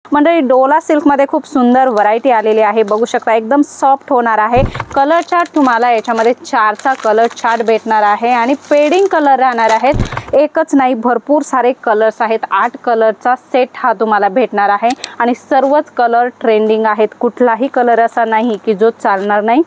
मंडळी डोला सिल्क मध्ये खूप सुंदर व्हरायटी आलेली आहे। बघू शकता एकदम सॉफ्ट होणार आहे। कलर चार्ट तुम्हाला याच्यामध्ये 4चा कलर चार्ट भेटणार आहे आणि पेडिंग कलर राहणार आहेत। एकच नाही भरपूर सारे कलर्स आहेत। 8 कलरचा सेट हा तुम्हाला भेटणार आहे आणि सर्वच कलर ट्रेंडिंग आहेत। कुठलाही कलर असा नाही की जो चालणार नाही।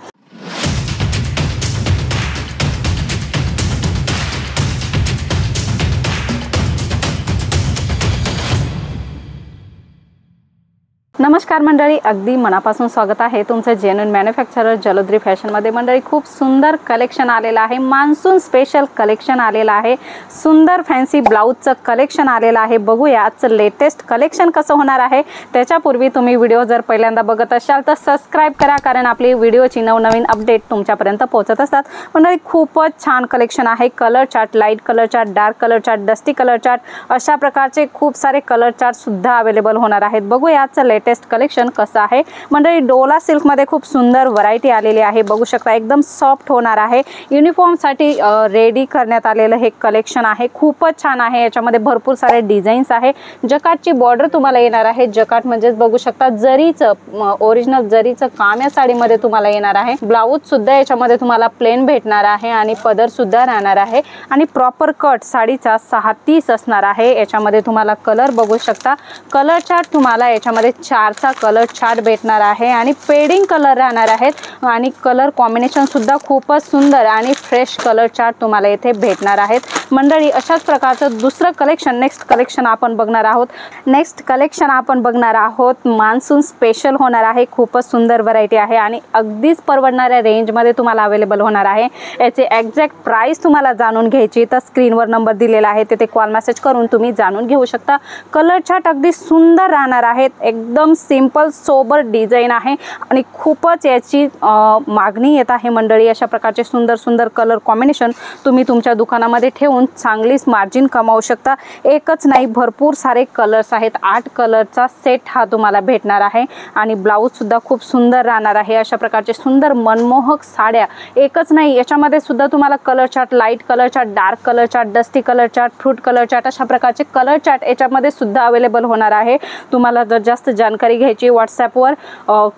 नमस्कार मंडळी, अगदी मनापासून स्वागत आहे तुमचं जेन्युइन मॅन्युफॅक्चरर जलोद्री फॅशन मध्ये। मंडळी खूप सुंदर कलेक्शन आलेलं आहे। मान्सून स्पेशल कलेक्शन आलेलं आहे। सुंदर फॅन्सी ब्लाउजचं कलेक्शन आलेलं आहे। बघूया आजचं लेटेस्ट कलेक्शन कसं होणार आहे। त्याच्यापूर्वी तुम्ही व्हिडिओ जर पहिल्यांदा बघत असाल तर सबस्क्राइब करा, कारण आपली व्हिडिओची नवनवीन अपडेट तुमच्यापर्यंत पोहोचत असतात। मंडळी खूपच छान कलेक्शन आहे। Colour chart, light colour chart, dark colour chart, dusty colour chart अशा प्रकारचे खूप सारे कलर चार्ट सुद्धा अवेलेबल होणार आहेत। बघूया आजचं लेटेस्ट कलेक्शन कसं आहे। मंडळी डोला सिल्क मध्ये खूप सुंदर व्हरायटी आलेली आहे। बघू शकता एकदम सॉफ्ट होणार आहे। युनिफॉर्म साठी रेडी करण्यात आलेलं हे कलेक्शन आहे। खूपच छान आहे। याच्यामध्ये भरपूर सारे डिझाईन्स आहे। जकाटची बॉर्डर तुम्हाला येणार आहे। जकाट म्हणजे बघू शकता जरीचं ओरिजिनल जरीचं काम या साडीमध्ये तुम्हाला येणार आहे। ब्लाउज सुद्धा याच्यामध्ये तुम्हाला प्लेन भेटणार आहे आणि पदर सुद्धा राहणार आहे आणि प्रॉपर कट साडीचा 6:30 असणार आहे। याच्यामध्ये तुम्हाला कलर बघू शकता। कलर चार्ट तुम्हाला याच्यामध्ये 4चा कलर चार्ट भेटणार आहे आणि पेडिंग कलर राहणार आहेत आणि कलर कॉम्बिनेशन सुद्धा खूपच सुंदर आणि फ्रेश कलर चार्ट तुम्हाला इथे भेटणार आहेत। मंडळी अशाच प्रकारचं दुसरं कलेक्शन नेक्स्ट कलेक्शन आपण बघणार आहोत। मान्सून स्पेशल होणार आहे। खूपच सुंदर व्हरायटी आहे आणि अगदीच परवडणाऱ्या रेंज मध्ये तुम्हाला अवेलेबल होणार आहे। याचे एक्झॅक्ट प्राइस तुम्हाला जाणून घ्यायची तर स्क्रीनवर नंबर दिलेला आहे, तिथे कॉल मेसेज करून तुम्ही जाणून घेऊ शकता। कलर चार्ट अगदी सुंदर राहणार आहेत। एकदम सिंपल सोबर डिझाइन आहे आणि खूपच याची मागणी येत आहे। मंडळी अशा प्रकारचे सुंदर सुंदर कलर कॉम्बिनेशन तुम्ही तुमच्या दुकानामध्ये ठेवून चांगलीच मार्जिन कमावू शकता। एकच नाही भरपूर सारे कलर्स आहेत। 8 कलरचा सेट हा तुम्हाला भेटणार आहे आणि ब्लाउज सुद्धा खूप सुंदर राहणार आहे। अशा प्रकारचे सुंदर मनमोहक साड्या एकच नाही, याच्यामध्ये सुद्धा तुम्हाला colour chart, light colour chart, dark colour chart, dusty colour chart, fruit colour chart अशा प्रकारचे कलर चार्ट याच्यामध्ये सुद्धा अवेलेबल होणार आहे। तुम्हाला जर जास्त जानकारी घ्यायची व्हॉट्सॲपवर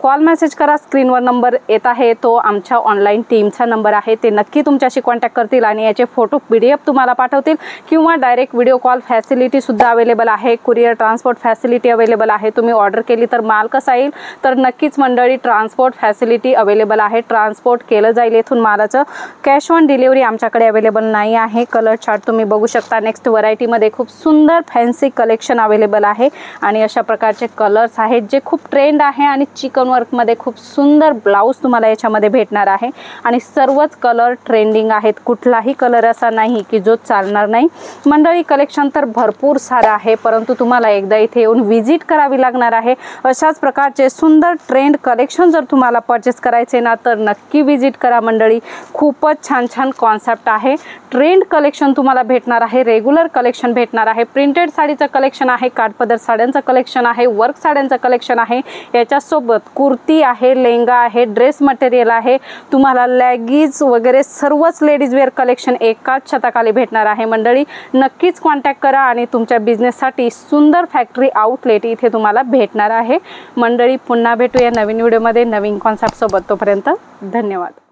कॉल मेसेज करा। स्क्रीनवर नंबर येत आहे तो आमच्या ऑनलाईन टीमचा नंबर आहे। ते नक्की तुमच्याशी कॉन्टॅक्ट करतील आणि याचे फोटो PDF तुम्हाला पाठवतील किंवा डायरेक्ट व्हिडिओ कॉल फॅसिलिटी सुद्धा अवेलेबल आहे। कुरिअर ट्रान्सपोर्ट फॅसिलिटी अवेलेबल आहे। तुम्ही ऑर्डर केली तर माल कसा येईल तर नक्कीच मंडळी ट्रान्सपोर्ट फॅसिलिटी अवेलेबल आहे। ट्रान्सपोर्ट केलं जाईल इथून मालाचं। कॅश ऑन डिलिव्हरी आमच्याकडे अवेलेबल नाही आहे। कलर चार्ट तुम्ही बघू शकता। नेक्स्ट व्हरायटीमध्ये खूप सुंदर फॅन्सी कलेक्शन अवेलेबल आहे आणि अशा प्रकारचे कलर्स आहेत जे खूप ट्रेंड आहे आणि चिकन वर्क मध्ये खूप सुंदर ब्लाउज तुम्हाला याच्यामध्ये भेटणार आहे आणि सर्वच कलर ट्रेंडिंग आहेत। कुठलाही कलर असा नाही की जो चालणार नाही। मंडळी कलेक्शन तर भरपूर सारं आहे, परंतु तुम्हाला एकदा इथे येऊन व्हिजिट करावी लागणार आहे। अशाच प्रकारचे सुंदर ट्रेंड कलेक्शन जर तुम्हाला परचेस करायचे ना तर नक्की व्हिजिट करा मंडळी। खूपच छान छान कॉन्सेप्ट आहे। ट्रेंड कलेक्शन तुम्हाला भेटणार आहे, रेग्युलर कलेक्शन भेटणार आहे, प्रिंटेड साडीचं कलेक्शन आहे, काठपदर साड्यांचं कलेक्शन आहे, वर्क साड्यांचं कलेक्शन आहे, याच्यासोबत कुर्ती आहे, लेंगा आहे, ड्रेस मटेरियल आहे, तुम्हाला लेगिज वगैरे सर्वच लेडीज वेअर कलेक्शन एकाच छताखाली भेटणार आहे। मंडळी नक्कीच कॉन्टॅक्ट करा आणि तुमच्या बिझनेससाठी सुंदर फॅक्टरी आउटलेट इथे तुम्हाला भेटणार आहे। मंडळी पुन्हा भेटूया नवीन व्हिडिओमध्ये नवीन कॉन्सेप्ट सोबत। तोपर्यंत धन्यवाद।